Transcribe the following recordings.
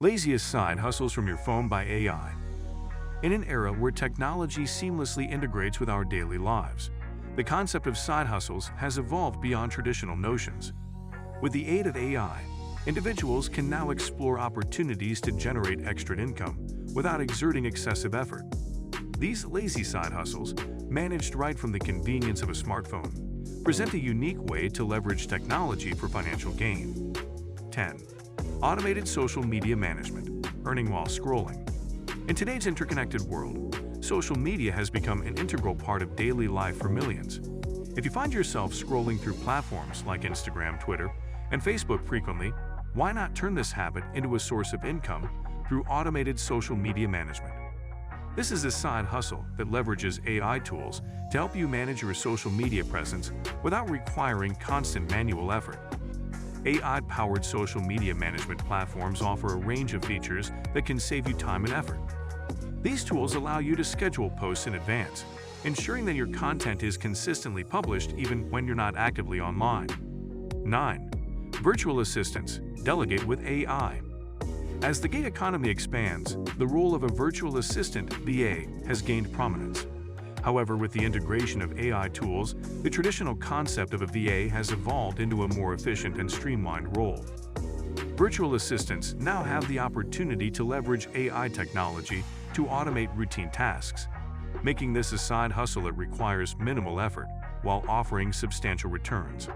Laziest side hustles from your phone by AI. In an era where technology seamlessly integrates with our daily lives, the concept of side hustles has evolved beyond traditional notions. With the aid of AI, individuals can now explore opportunities to generate extra income without exerting excessive effort. These lazy side hustles, managed right from the convenience of a smartphone, present a unique way to leverage technology for financial gain. 10. Automated social media management, earning while scrolling. In today's interconnected world, social media has become an integral part of daily life for millions. If you find yourself scrolling through platforms like Instagram, Twitter, and Facebook frequently, why not turn this habit into a source of income through automated social media management? This is a side hustle that leverages AI tools to help you manage your social media presence without requiring constant manual effort. AI-powered social media management platforms offer a range of features that can save you time and effort. These tools allow you to schedule posts in advance, ensuring that your content is consistently published even when you're not actively online. 9. Virtual assistants, delegate with AI. As the gig economy expands, the role of a virtual assistant (VA) has gained prominence. However, with the integration of AI tools, the traditional concept of a VA has evolved into a more efficient and streamlined role. Virtual assistants now have the opportunity to leverage AI technology to automate routine tasks, making this a side hustle that requires minimal effort while offering substantial returns.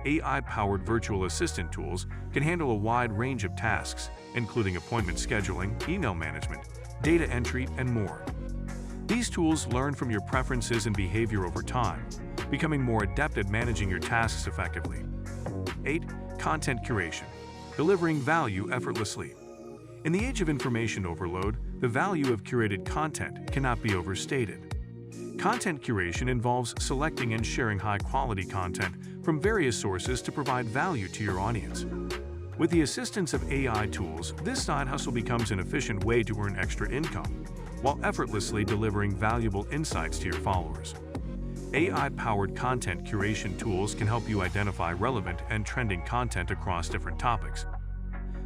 AI-powered virtual assistant tools can handle a wide range of tasks, including appointment scheduling, email management, data entry, and more. These tools learn from your preferences and behavior over time, becoming more adept at managing your tasks effectively. 8. Content curation, delivering value effortlessly. In the age of information overload, the value of curated content cannot be overstated. Content curation involves selecting and sharing high-quality content from various sources to provide value to your audience. With the assistance of AI tools, this side hustle becomes an efficient way to earn extra income, while effortlessly delivering valuable insights to your followers. AI-powered content curation tools can help you identify relevant and trending content across different topics.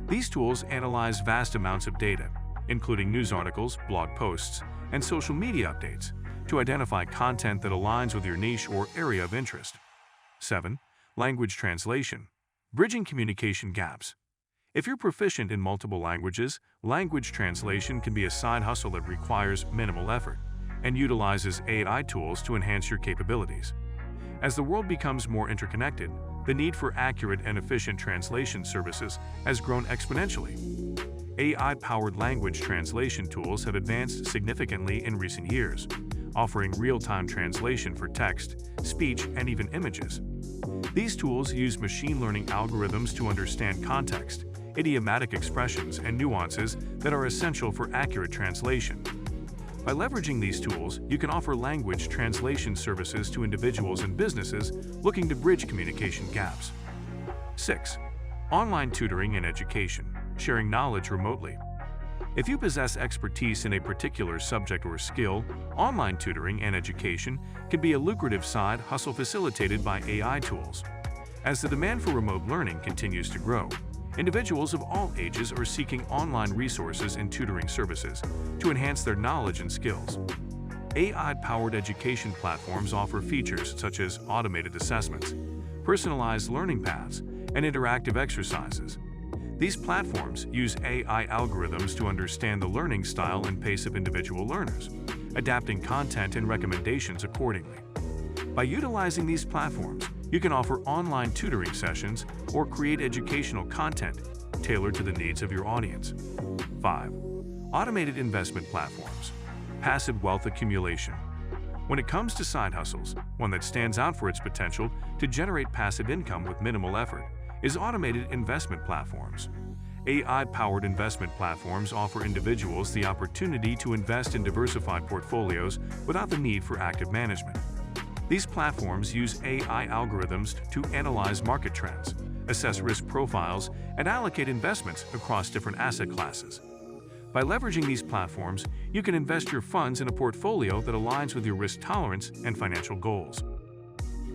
These tools analyze vast amounts of data, including news articles, blog posts, and social media updates, to identify content that aligns with your niche or area of interest. 7. Language translation, bridging communication gaps. If you're proficient in multiple languages, language translation can be a side hustle that requires minimal effort and utilizes AI tools to enhance your capabilities. As the world becomes more interconnected, the need for accurate and efficient translation services has grown exponentially. AI-powered language translation tools have advanced significantly in recent years, offering real-time translation for text, speech, and even images. These tools use machine learning algorithms to understand context, idiomatic expressions, and nuances that are essential for accurate translation. By leveraging these tools, you can offer language translation services to individuals and businesses looking to bridge communication gaps. 6. Online tutoring and education, sharing knowledge remotely. If you possess expertise in a particular subject or skill, online tutoring and education can be a lucrative side hustle facilitated by AI tools. As the demand for remote learning continues to grow, individuals of all ages are seeking online resources and tutoring services to enhance their knowledge and skills. AI-powered education platforms offer features such as automated assessments, personalized learning paths, and interactive exercises. These platforms use AI algorithms to understand the learning style and pace of individual learners, adapting content and recommendations accordingly. By utilizing these platforms, you can offer online tutoring sessions or create educational content tailored to the needs of your audience. 5. Automated investment platforms, passive wealth accumulation. When it comes to side hustles, one that stands out for its potential to generate passive income with minimal effort is automated investment platforms. AI-powered investment platforms offer individuals the opportunity to invest in diversified portfolios without the need for active management. These platforms use AI algorithms to analyze market trends, assess risk profiles, and allocate investments across different asset classes. By leveraging these platforms, you can invest your funds in a portfolio that aligns with your risk tolerance and financial goals.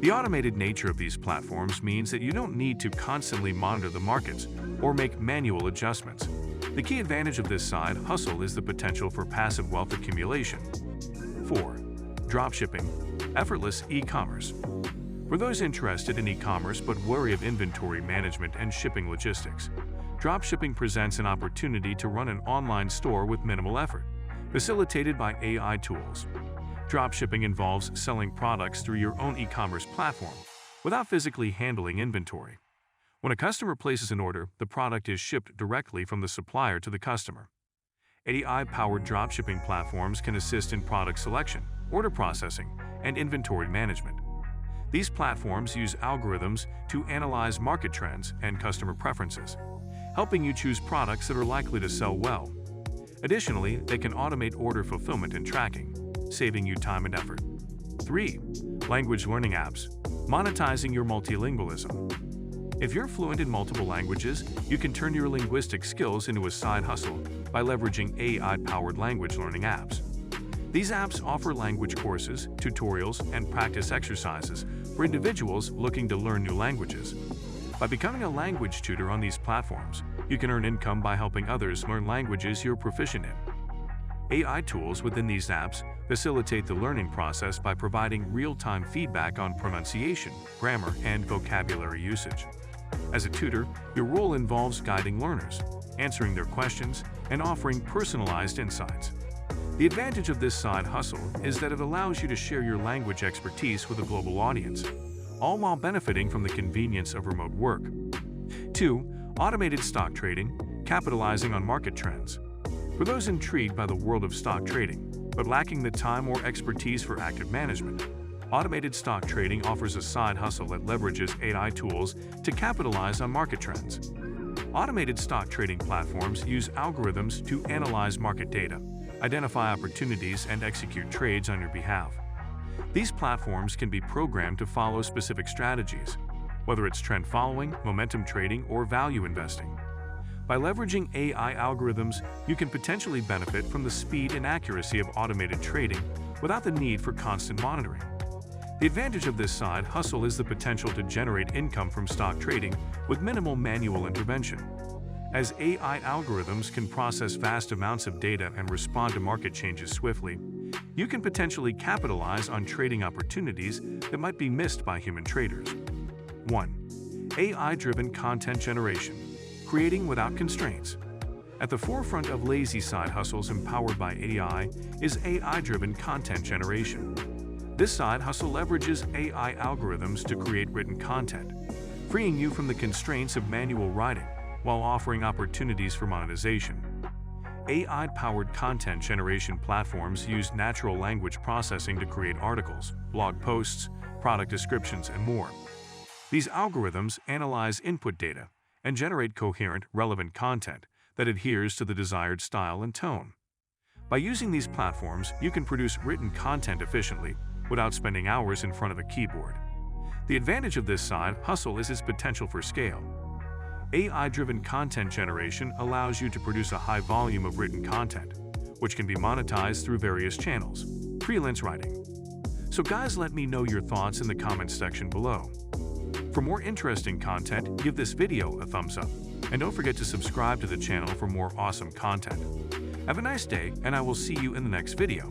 The automated nature of these platforms means that you don't need to constantly monitor the markets or make manual adjustments. The key advantage of this side hustle is the potential for passive wealth accumulation. 4. Dropshipping, effortless e-commerce. For those interested in e-commerce but wary of inventory management and shipping logistics, dropshipping presents an opportunity to run an online store with minimal effort, facilitated by AI tools. Dropshipping involves selling products through your own e-commerce platform without physically handling inventory. When a customer places an order, the product is shipped directly from the supplier to the customer. AI-powered dropshipping platforms can assist in product selection, order processing, and inventory management. These platforms use algorithms to analyze market trends and customer preferences, helping you choose products that are likely to sell well. Additionally, they can automate order fulfillment and tracking, saving you time and effort. 3. Language learning apps, monetizing your multilingualism. If you're fluent in multiple languages, you can turn your linguistic skills into a side hustle by leveraging AI-powered language learning apps. These apps offer language courses, tutorials, and practice exercises for individuals looking to learn new languages. By becoming a language tutor on these platforms, you can earn income by helping others learn languages you're proficient in. AI tools within these apps facilitate the learning process by providing real-time feedback on pronunciation, grammar, and vocabulary usage. As a tutor, your role involves guiding learners, answering their questions, and offering personalized insights. The advantage of this side hustle is that it allows you to share your language expertise with a global audience, all while benefiting from the convenience of remote work. 2. Automated stock trading, capitalizing on market trends. For those intrigued by the world of stock trading, but lacking the time or expertise for active management, automated stock trading offers a side hustle that leverages AI tools to capitalize on market trends. Automated stock trading platforms use algorithms to analyze market data, identify opportunities, and execute trades on your behalf. These platforms can be programmed to follow specific strategies, whether it's trend following, momentum trading, or value investing. By leveraging AI algorithms, you can potentially benefit from the speed and accuracy of automated trading without the need for constant monitoring. The advantage of this side hustle is the potential to generate income from stock trading with minimal manual intervention. As AI algorithms can process vast amounts of data and respond to market changes swiftly, you can potentially capitalize on trading opportunities that might be missed by human traders. 1. AI-driven content generation, creating without constraints. At the forefront of lazy side hustles empowered by AI is AI-driven content generation. This side hustle leverages AI algorithms to create written content, freeing you from the constraints of manual writing while offering opportunities for monetization. AI-powered content generation platforms use natural language processing to create articles, blog posts, product descriptions, and more. These algorithms analyze input data and generate coherent, relevant content that adheres to the desired style and tone. By using these platforms, you can produce written content efficiently without spending hours in front of a keyboard. The advantage of this side hustle is its potential for scale. AI-driven content generation allows you to produce a high volume of written content, which can be monetized through various channels, freelance writing. So guys, let me know your thoughts in the comments section below. For more interesting content, give this video a thumbs up, and don't forget to subscribe to the channel for more awesome content. Have a nice day, and I will see you in the next video.